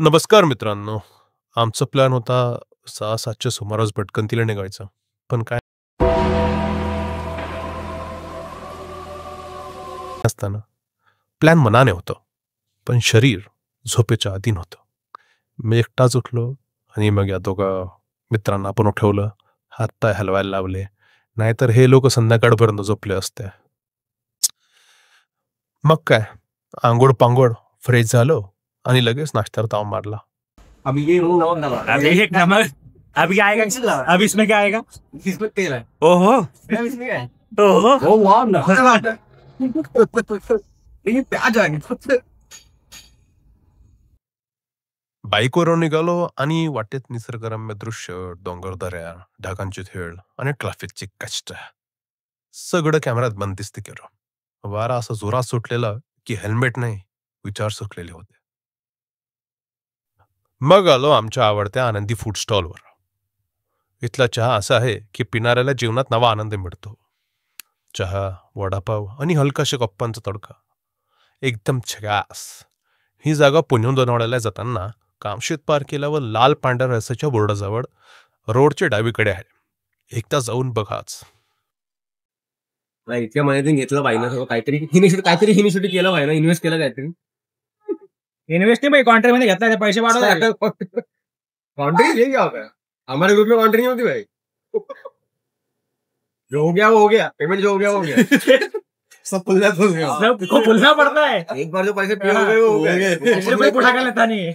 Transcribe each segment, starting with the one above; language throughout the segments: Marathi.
नमस्कार मित्रांनो. आमचा प्लॅन होता 6-7च्या सुमारास भटकंतीला निघायचं. पण काय असताना प्लॅन मनाने होतं, पण शरीर झोपेच्या अधीन होतं. मी एकटाच उठलो आणि मग या दोघा मित्रांना आपण उठवलं, हातपाय हलवायला लावले. नाहीतर हे लोक संध्याकाळपर्यंत झोपले असते. मग काय, आंघोळ पांघोळ फ्रेश झालो आणि लगेच नाश्त्यावर ताव मारला. अभी ये अभी एक नंबर। अभी क्या आएगा? अभी इसमें क्या आएगा? इसमें तेल है। ओहो इसमें क्या है? ओहो ओ वाह ना। ये प्याज आ गया। बाईकवरून निघालो आणि वाटेत निसर्गरम्य दृश्य, डोंगरदऱ्या, ढगांची खेळ आणि ट्रॅफिकची कष्ट सगळं कॅमेऱ्यात बंदिस्त केलं. वारा असा जोरात सुटलेला की हेल्मेट नाही, विचार सुटलेले होते. मग आलो आमच्या आवडत्या आनंदी फूड स्टॉलवर. इथला चहा असा आहे की पिणाऱ्याला जीवनात नवा आनंद मिळतो. चहा, वडापाव आणि हलकाशा गप्पांचा तडका एकदम झकास. ही जागा पुण्याहून लोणावळ्याला जाताना कामशेत पार केल्यावर लाल पांढऱ्या रस्त्याच्या बोर्डाजवळ रोडच्या डावीकडे आहे. एकदा जाऊन बघाच. इतक्या महिन्यातून घेतलं पाहिजे सगळं काहीतरी इनिशिएटिव्ह केलं पाहिजे, इन्व्हेस्ट केलं काहीतरी. इन्वेस्ट नहीं भाई, कॉन्ट्रैक्ट मैंने घेतला पैसे वाढव. कॉन्ट्री ये क्या होता है? हमारे ग्रुप में कॉन्ट्री नहीं होती भाई. जो हो गया वो हो गया, पेमेंट जो हो गया वो हो गया. सब पुल गया. सबको भूलना पड़ता है. एक बार जो पैसे पे हो गए वो हो गए. दूसरे को उठा कर लेता नहीं है.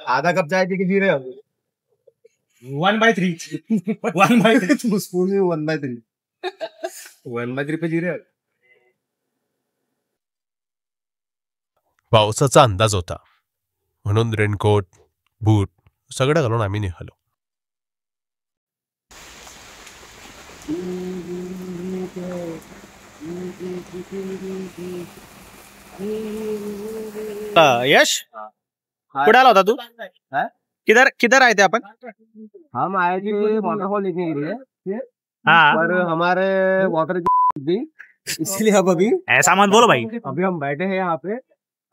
आधा कप चाय पी के जी रहे हो. 1/3 1/3 स्पून 1/3 1/3 पे जी रहे हो. पावसाचा अंदाज होता म्हणून रेनकोट, बूट सगळं घालून आम्ही निघालो. यश कुठे आला होता तू? किधर किधर आए थे अपन? हम आए थे वाटरफॉल देखने के लिए. हाँ, पर हमारे वाटर दी, इसलिए अब अभी ऐसा मत बोलो भाई. अभी हम बैठे हैं यहाँ पे.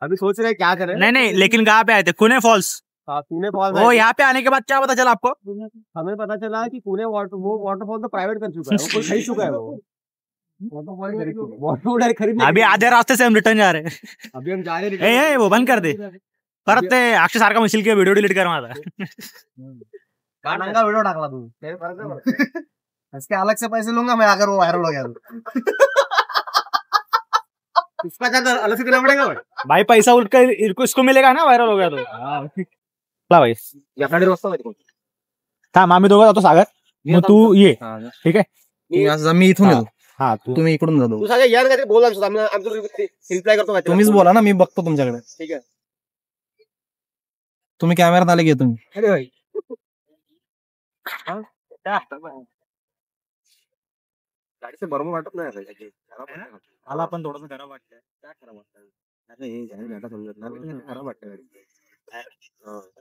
अभी सोच रहे हैं क्या करें. नहीं नहीं, लेकिन कहाँ पे आए थे? कुने फॉल्स. पुणे फॉल्स. वो यहाँ पे आने के बाद क्या पता चला आपको? हमें पता चला कि पुणे वाटरफॉल तो प्राइवेट कर चुका है, वो कोई खरीद चुका है. वो वाटरफॉल खरीद. अभी आधे रास्ते से हम रिटर्न जा रहे हैं. अभी हम जा रहे हैं. ए वो बंद कर दे. परत ते अक्षय सारखा मिशील की व्हिडिओ डिलीट कर माझा. नंगा वीडियो टाकला तू. इसके अलग से पैसे लूंगा मैं अगर वो वायरल हो गया तो. इसका क्या अलग से देना पड़ेगा भाई. भाई पैसा उठ कर इसको मिलेगा ना, वायरल हो गया तो. ला भाई याकडे रस्ता माहिती कोण. थांब, आम्ही दोघं जातो सागर. मग तू ये. ठीक आहे, मी इथून येतो. हा तुम्ही इकडून जातो. तू सगळं यार काहीतरी बोला. आमचं रिप्लाय करतो. तुम्हीच बोला ना, मी बघतो तुमच्याकडे. ठीक आहे. तुम्ही कॅमेरात आले की तुम्ही. अरे भाई गाडीचं बरोबर वाटत नाही. मला पण थोडंसं खराब वाटतंय. काय खराब वाटतं. खराब वाटतं.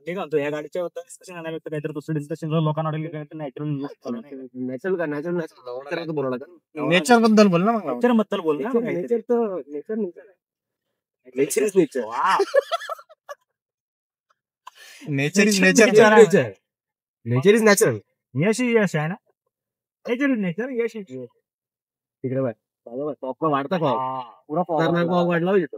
ठीक आहे, या गाडीच्या डिस्कशन आल्यानंतर काहीतरी दुसरं डिस्कशन लोकांना नॅचरल बोलायला. नेचर बद्दल बोल ना. मग नेचर बद्दल बोल ना. नेचर तर nature is nature. Nature is nature. Nature is natural. Yash Yash आहे ना. Nature is nature, Yash is Yash. तिकडे बाय टॉपला वाढता का पुरा पाव वाढला होतो.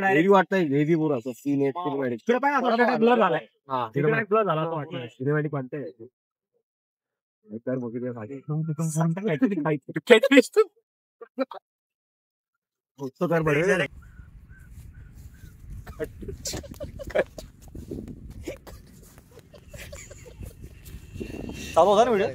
हेवी वाटतंय. हेवी पुरा सीन तिकडे पाय थोडा ब्लर झालाय. हा, तिकडे ब्लर झाला असं वाटतं. सिनेमॅटिक वाटतंय. तर बघितलं खाली तो कर बरं. चालू होता ना व्हिडिओ.